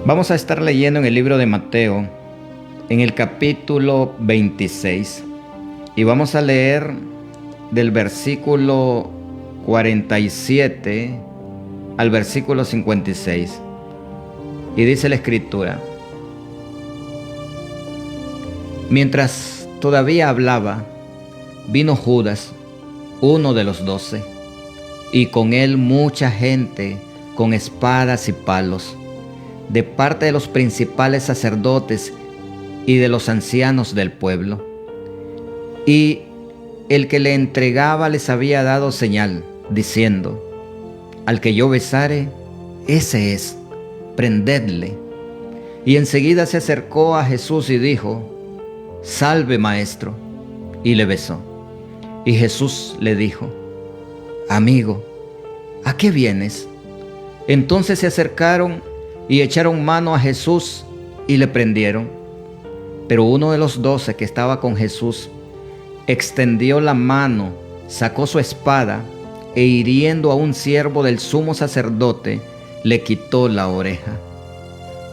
Vamos a estar leyendo en el libro de Mateo, en el capítulo 26, y vamos a leer del versículo 47 al versículo 56. Y dice la Escritura: mientras todavía hablaba, vino Judas, uno de los 12, y con él mucha gente con espadas y palos, de parte de los principales sacerdotes y de los ancianos del pueblo. Y el que le entregaba les había dado señal, diciendo: al que yo besare, ese es, prendedle. Y enseguida se acercó a Jesús y dijo: salve, maestro, y le besó. Y Jesús le dijo: amigo, ¿a qué vienes? Entonces se acercaron y echaron mano a Jesús y le prendieron. Pero uno de los 12 que estaba con Jesús extendió la mano, sacó su espada e hiriendo a un siervo del sumo sacerdote, le quitó la oreja.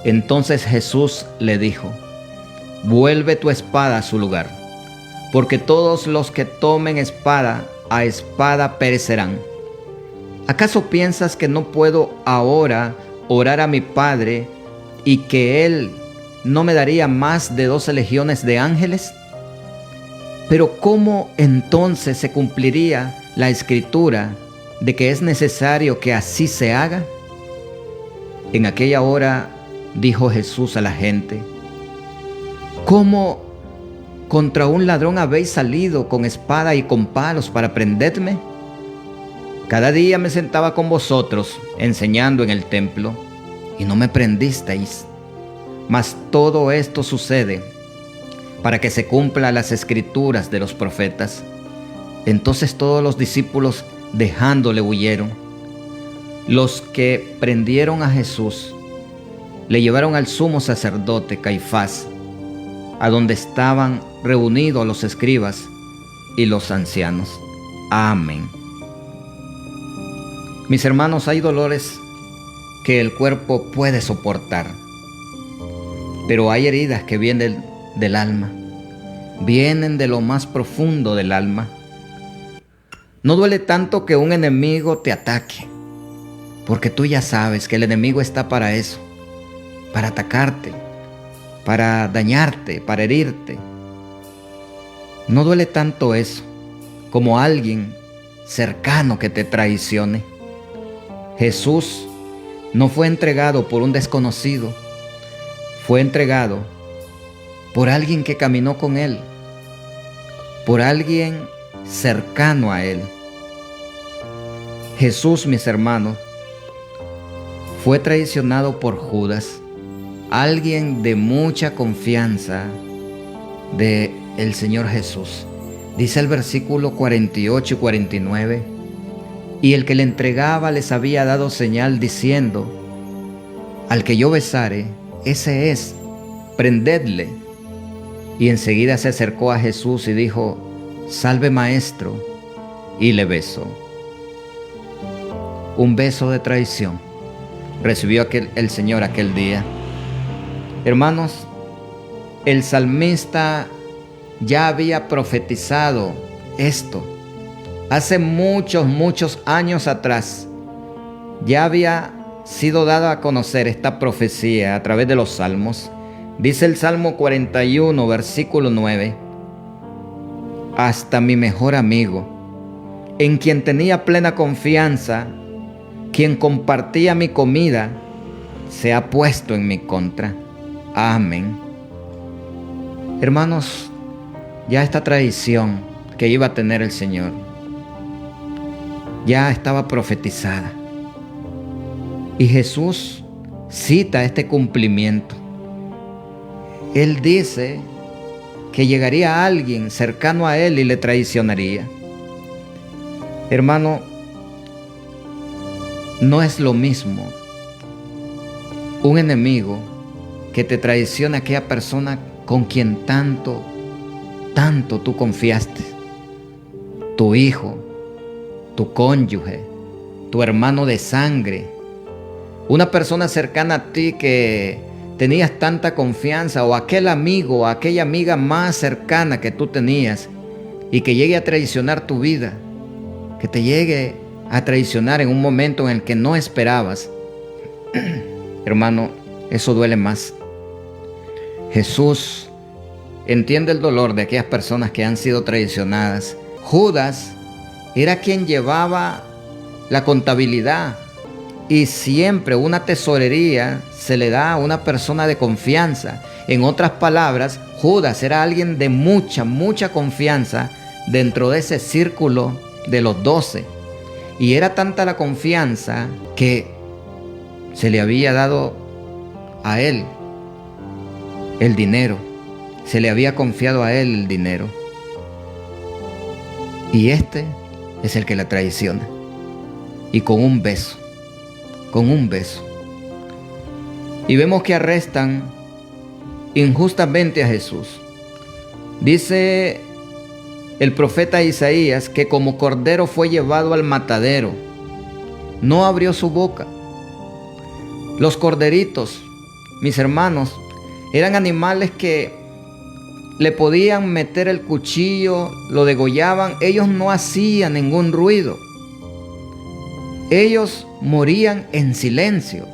Entonces Jesús le dijo: vuelve tu espada a su lugar, porque todos los que tomen espada a espada perecerán. ¿Acaso piensas que no puedo ahora orar a mi Padre y que Él no me daría más de 12 legiones de ángeles? Pero ¿cómo entonces se cumpliría la Escritura de que es necesario que así se haga? En aquella hora dijo Jesús a la gente: ¿cómo contra un ladrón habéis salido con espada y con palos para prenderme? Cada día me sentaba con vosotros enseñando en el templo, y no me prendisteis. Mas todo esto sucede para que se cumplan las escrituras de los profetas. Entonces todos los discípulos, dejándole, huyeron. Los que prendieron a Jesús le llevaron al sumo sacerdote Caifás, a donde estaban reunidos los escribas y los ancianos. Amén. Mis hermanos, hay dolores que el cuerpo puede soportar, pero hay heridas que vienen del alma, vienen de lo más profundo del alma. No duele tanto que un enemigo te ataque, porque tú ya sabes que el enemigo está para eso, para atacarte, para dañarte, para herirte. No duele tanto eso como alguien cercano que te traicione. Jesús no fue entregado por un desconocido, fue entregado por alguien que caminó con Él, por alguien cercano a Él. Jesús, mis hermanos, fue traicionado por Judas, alguien de mucha confianza de el Señor Jesús. Dice el versículo 48 y 49: y el que le entregaba les había dado señal, diciendo: al que yo besare, ese es, prendedle. Y enseguida se acercó a Jesús y dijo: salve, maestro, y le besó. Un beso de traición recibió el Señor aquel día. Hermanos, el salmista ya había profetizado esto. Hace muchos años atrás ya había sido dada a conocer esta profecía a través de los salmos. Dice el Salmo 41, versículo 9: hasta mi mejor amigo, en quien tenía plena confianza, quien compartía mi comida, se ha puesto en mi contra. Amén. Hermanos, ya esta traición que iba a tener el Señor ya estaba profetizada. Y Jesús cita este cumplimiento. Él dice que llegaría alguien cercano a Él y le traicionaría. Hermano, no es lo mismo un enemigo que te traiciona a aquella persona con quien tanto tú confiaste. Tu hijo, tu cónyuge, tu hermano de sangre, una persona cercana a ti que tenías tanta confianza, o aquel amigo o aquella amiga más cercana que tú tenías, y que llegue a traicionar tu vida, que te llegue a traicionar en un momento en el que no esperabas, hermano, eso duele más. Jesús entiende el dolor de aquellas personas que han sido traicionadas. Judas era quien llevaba la contabilidad, y siempre una tesorería se le da a una persona de confianza. En otras palabras, Judas era alguien de mucha confianza dentro de ese círculo de los 12. Y era tanta la confianza que se le había dado a él el dinero. Se le había confiado a él el dinero. Y este es el que la traiciona. Y con un beso. Y vemos que arrestan injustamente a Jesús. Dice el profeta Isaías que como cordero fue llevado al matadero. No abrió su boca. Los corderitos, mis hermanos, eran animales que le podían meter el cuchillo, lo degollaban. Ellos no hacían ningún ruido. Ellos morían en silencio.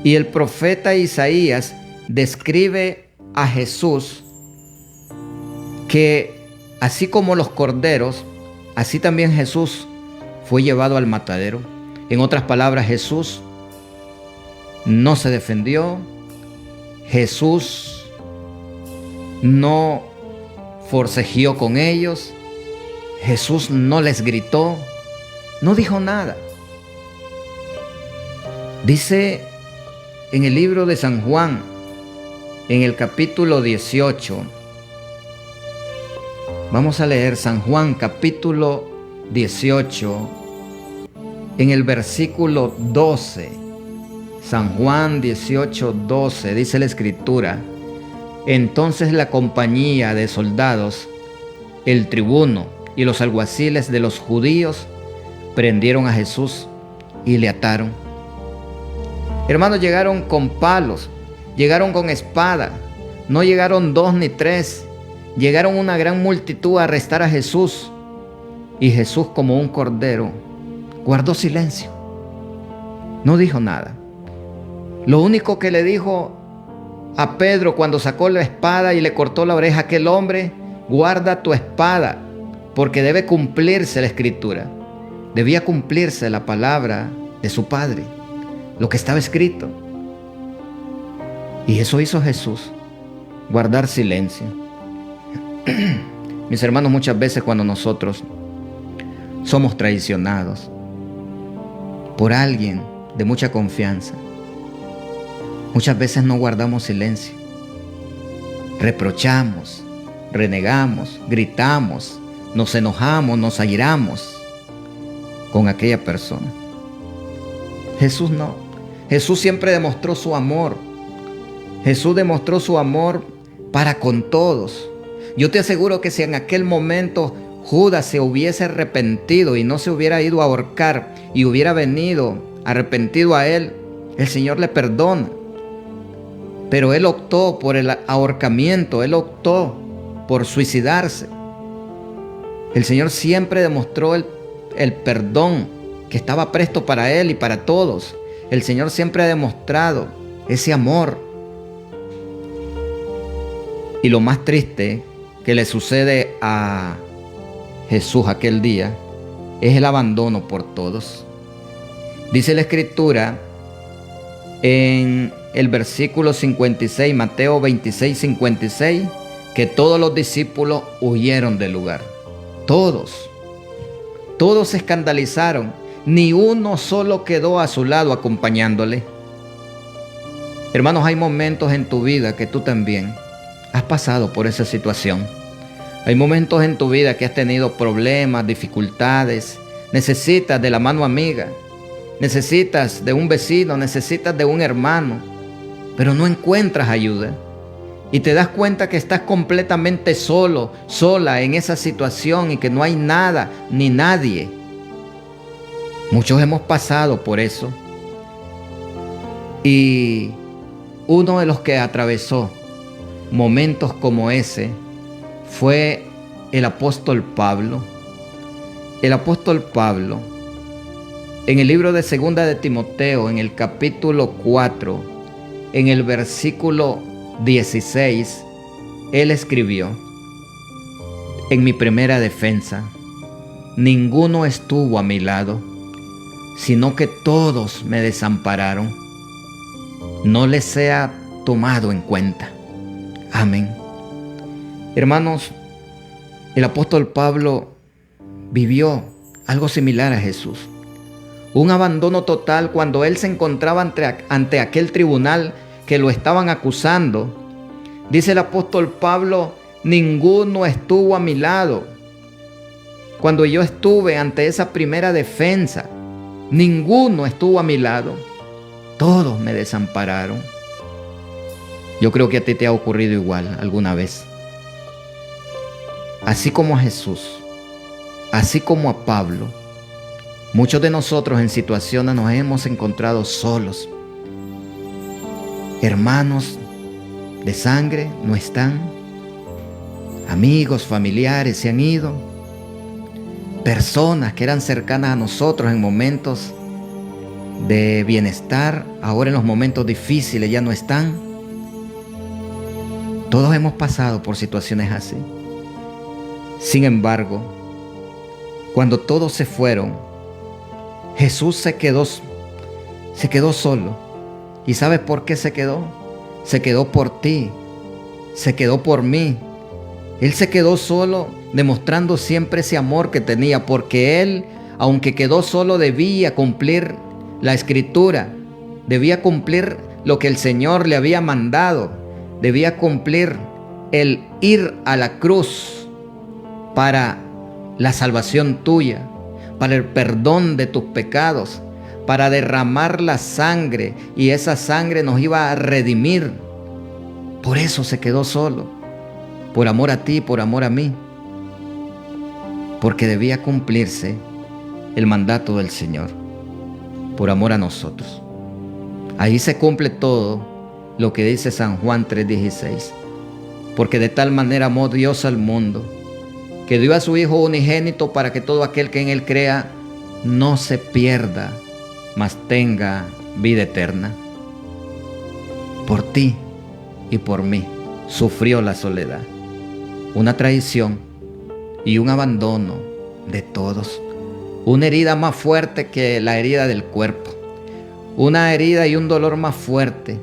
Y el profeta Isaías describe a Jesús que así como los corderos, así también Jesús fue llevado al matadero. En otras palabras, Jesús no se defendió. Jesús no forcejeó con ellos. Jesús no les gritó. No dijo nada. Dice en el libro de San Juan, en el capítulo 18, vamos a leer San Juan capítulo 18, en el versículo 12. San Juan 18, 12, dice la Escritura: entonces la compañía de soldados, el tribuno y los alguaciles de los judíos prendieron a Jesús y le ataron. Hermanos, llegaron con palos, llegaron con espada, no llegaron 2 ni 3, llegaron una gran multitud a arrestar a Jesús. Y Jesús, como un cordero, guardó silencio, no dijo nada. Lo único que le dijo a Pedro cuando sacó la espada y le cortó la oreja a aquel hombre: guarda tu espada, porque debe cumplirse la Escritura. Debía cumplirse la palabra de su Padre, lo que estaba escrito. Y eso hizo Jesús, guardar silencio. Mis hermanos, muchas veces cuando nosotros somos traicionados por alguien de mucha confianza, muchas veces no guardamos silencio. Reprochamos, renegamos, gritamos, nos enojamos, nos airamos con aquella persona. Jesús no. Jesús siempre demostró su amor. Jesús demostró su amor para con todos. Yo te aseguro que si en aquel momento Judas se hubiese arrepentido y no se hubiera ido a ahorcar y hubiera venido arrepentido a él, el Señor le perdona. Pero él optó por el ahorcamiento, él optó por suicidarse. El Señor siempre demostró el perdón que estaba presto para él y para todos. El Señor siempre ha demostrado ese amor. Y lo más triste que le sucede a Jesús aquel día es el abandono por todos. Dice la Escritura en el versículo 56, Mateo 26, 56, que todos los discípulos huyeron del lugar. Todos se escandalizaron. Ni uno solo quedó a su lado acompañándole. Hermanos, hay momentos en tu vida que tú también has pasado por esa situación. Hay momentos en tu vida que has tenido problemas, dificultades. Necesitas de la mano amiga. Necesitas de un vecino, necesitas de un hermano. Pero no encuentras ayuda. Y te das cuenta que estás completamente solo, sola en esa situación y que no hay nada ni nadie. Muchos hemos pasado por eso. Y uno de los que atravesó momentos como ese fue el apóstol Pablo. El apóstol Pablo, en el libro de Segunda de Timoteo, en el capítulo 4, en el versículo 16, él escribió: en mi primera defensa, ninguno estuvo a mi lado, sino que todos me desampararon. No les sea tomado en cuenta. Amén. Hermanos, el apóstol Pablo vivió algo similar a Jesús. Un abandono total cuando él se encontraba ante aquel tribunal que lo estaban acusando. Dice el apóstol Pablo: ninguno estuvo a mi lado. Cuando yo estuve ante esa primera defensa, ninguno estuvo a mi lado. Todos me desampararon. Yo creo que a ti te ha ocurrido igual alguna vez. Así como a Jesús, así como a Pablo, muchos de nosotros en situaciones nos hemos encontrado solos. Hermanos de sangre no están. Amigos, familiares se han ido. Personas que eran cercanas a nosotros en momentos de bienestar, ahora en los momentos difíciles ya no están. Todos hemos pasado por situaciones así. Sin embargo, cuando todos se fueron, Jesús se quedó solo. ¿Y sabes por qué se quedó? Se quedó por ti, se quedó por mí. Él se quedó solo, demostrando siempre ese amor que tenía, porque Él, aunque quedó solo, debía cumplir la Escritura, debía cumplir lo que el Señor le había mandado, debía cumplir el ir a la cruz para la salvación tuya, para el perdón de tus pecados, para derramar la sangre, y esa sangre nos iba a redimir. Por eso se quedó solo, por amor a ti, por amor a mí, porque debía cumplirse el mandato del Señor, por amor a nosotros. Ahí se cumple todo lo que dice San Juan 3:16, porque de tal manera amó Dios al mundo, que dio a su Hijo unigénito para que todo aquel que en Él crea no se pierda, mas tenga vida eterna. Por ti y por mí sufrió la soledad, una traición y un abandono de todos, una herida más fuerte que la herida del cuerpo, una herida y un dolor más fuerte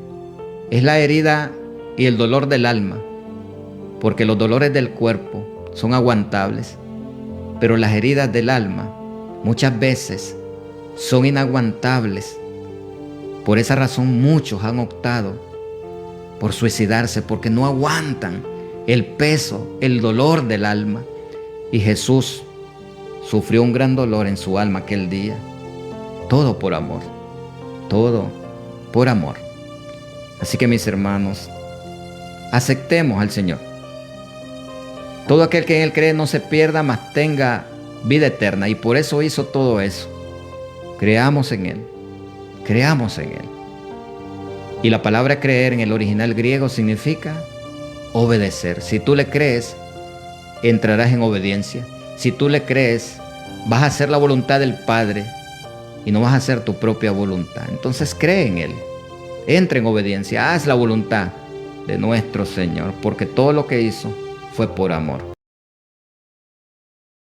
es la herida y el dolor del alma, porque los dolores del cuerpo son aguantables, pero las heridas del alma muchas veces son inaguantables. Por esa razón muchos han optado por suicidarse, porque no aguantan el peso, el dolor del alma. Y Jesús sufrió un gran dolor en su alma aquel día. Todo por amor, todo por amor. Así que, mis hermanos, aceptemos al Señor. Todo aquel que en Él cree no se pierda, mas tenga vida eterna. Y por eso hizo todo eso. Creamos en Él. Creamos en Él. Y la palabra creer en el original griego significa obedecer. Si tú le crees, entrarás en obediencia. Si tú le crees, vas a hacer la voluntad del Padre y no vas a hacer tu propia voluntad. Entonces cree en Él. Entra en obediencia. Haz la voluntad de nuestro Señor, porque todo lo que hizo fue por amor.